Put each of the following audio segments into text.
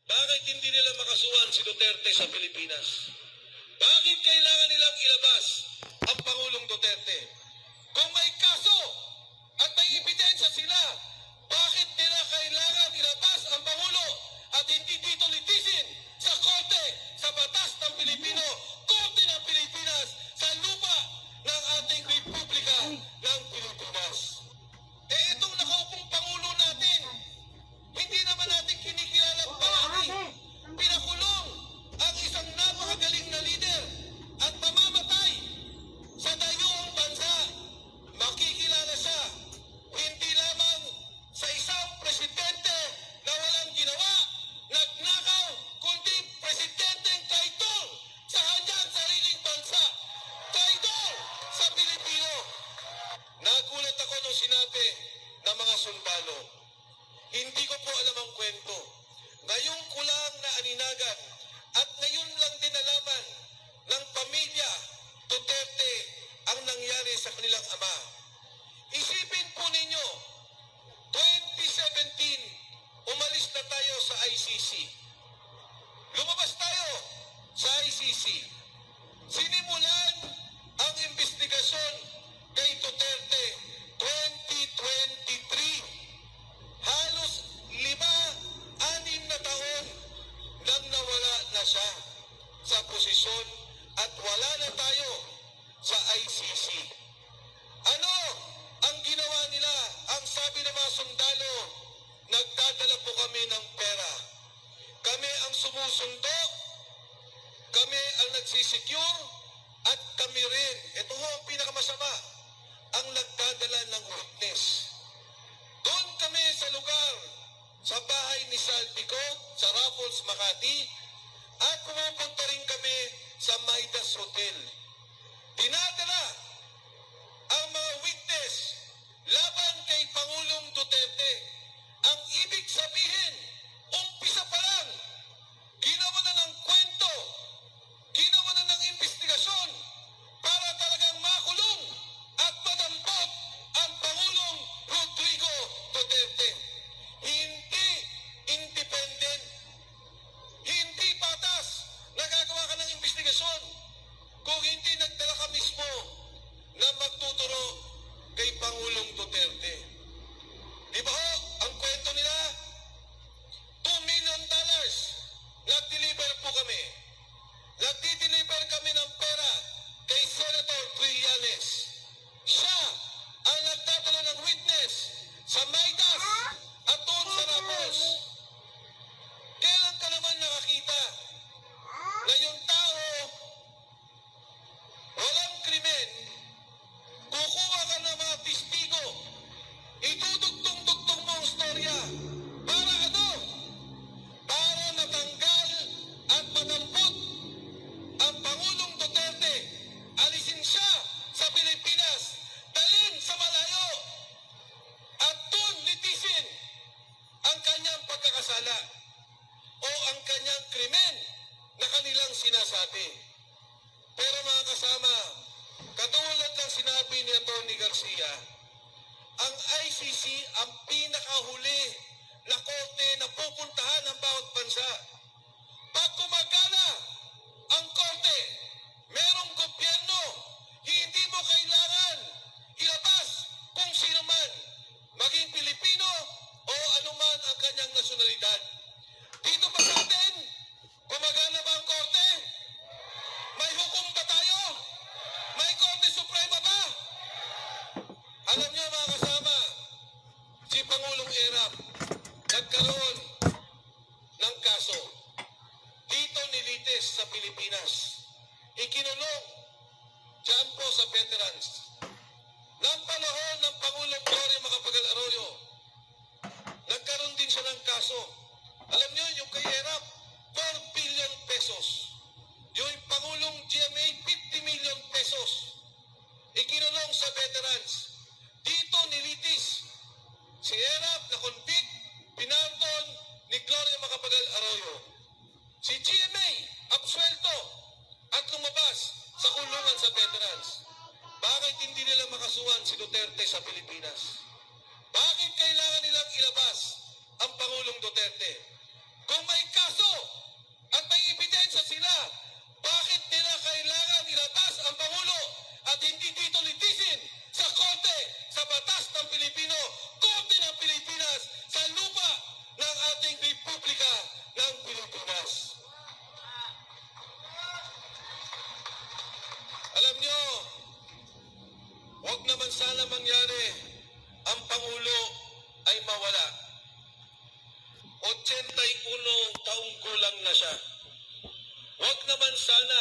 Bakit hindi nila makasuhan si Duterte sa Pilipinas? Bakit kailangan nilang ilabas ang Pangulong Duterte? Kung may kaso at may ebidensya sila, bakit nila kailangan ilabas ang Pangulo at hindi dito litisin sa korte, sa batas ng Pilipino, korte ng Pilipinas, sa lupa ng ating Republika ng Pilipinas? Itong nakaupong Pangulo natin, hindi naman natin kinikilalang palagi. Pinakulong ang isang napakagaling na leader at mamamatay sa dayuhang bansa. Makikilala siya hindi lamang sa isang presidente na walang ginawa, nagnakaw, kundi presidenteng traidor sa kanyang sariling bansa. Traidor sa Pilipino. Nagulat ako nung sinabi ng mga sundalo. Hindi ko po alam ang kwento. Ngayon ko lang naaninagan at ngayon lang din nalaman ng pamilya Duterte ang nangyari sa kanilang ama. Isipin po ninyo, 2017, umalis na tayo sa ICC. Lumabas tayo sa ICC. Sinimulan ang investigasyon kay Duterte 2023. Halos 5-6 na taon nang nawala na siya sa posisyon at wala na tayo sa ICC. Ano ang ginawa nila? Ang sabi ng mga sundalo, nagdadala po kami ng pera. Kami ang sumusundo, kami ang nagsisecure, at kami rin, ito ho ang pinakamasama, ang nagdadala ng witness. Doon kami sa lugar, sa bahay ni Salpico, sa Raffles, Makati, at pumupunta rin kami sa Midas Hotel. Dinadala ang mga witness laban kay Pangulong Duterte. Ang ibig sabihin, umpisa pa lang, ginawa na ng kwento, ginawa na ng investigasyon para talagang makulong at madampot ang Pangulong Rodrigo Duterte. Hindi independent, hindi patas, nagagawa ka ng investigasyon kung hindi nagdala ka mismo na magtuturo kay Pangulong Duterte. Di ba ho, ang kwento nila, $2 million, nag-deliver po kami. Nagdi-deliver kami ng pera kay Senator Trillanes. Siya ang nagdadala ng witness sa Midas at doon sa Raffles. Kailan ka naman nakakita na yung tao walang krimen, kukuha ka ng mga testigo, idudugtong-dugtong mo ang storya. Para ano? Para matanggal at madampot ang Pangulong Duterte. Alisin siya sa Pilipinas, dalhin sa malayo, at doon litisin ang kanyang pagkakasala o ang kanyang krimen na kanilang sinasabi. Pero mga kasama, katulad ng sinabi ni Atty. Garcia, ang ICC ang pinakahuli na korte na pupuntahan ng bawat bansa. Pag gumagana ang korte, merong gobyerno, hindi mo kailangan ilabas kung sino man, maging Pilipino o anuman ang kanyang nasyonalidad. Dito pa sa atin, gumagana ba ang korte? May hukom ba tayo? May Korte Suprema ba? Alam niyo mga kasama, si Pangulong Erap nagkaroon ng kaso. Dito nilitis sa Pilipinas. Ikinulong dyan po sa veterans. Nang panahon ng Pangulong Gloria Macapagal Arroyo, nagkaroon din siya ng kaso. Alam niyo, yung kay Erap, 4 billion pesos. Yung Pangulong GMA, 50 million pesos. Ikinulong sa veterans. Dito nilitis si Erap na convict, pinarton ni Gloria Macapagal Arroyo. Si GMA, absuelto at lumabas sa kulungan sa veterans. Bakit hindi nila makasuhan si Duterte sa Pilipinas? Bakit kailangan nilang ilabas ang Pangulong Duterte? Kung may kaso taong gulang na siya. Huwag naman sana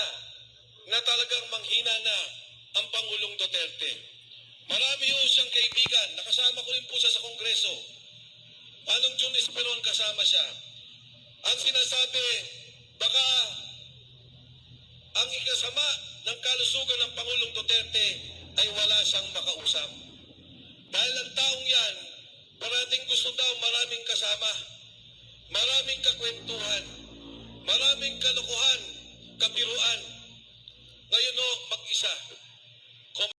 na talagang manghina na ang Pangulong Duterte. Marami ho siyang kaibigan. Nakasama ko rin po siya sa Kongreso. Manong June Esperon kasama siya. Ang sinasabi, baka ang ikasama ng kalusugan ng Pangulong Duterte ay wala siyang makausap. Dahil ang taong yan, parating gusto daw maraming kasama, maraming kakwentuhan, maraming kalokohan, kabiruan. Ngayon o, mag-isa.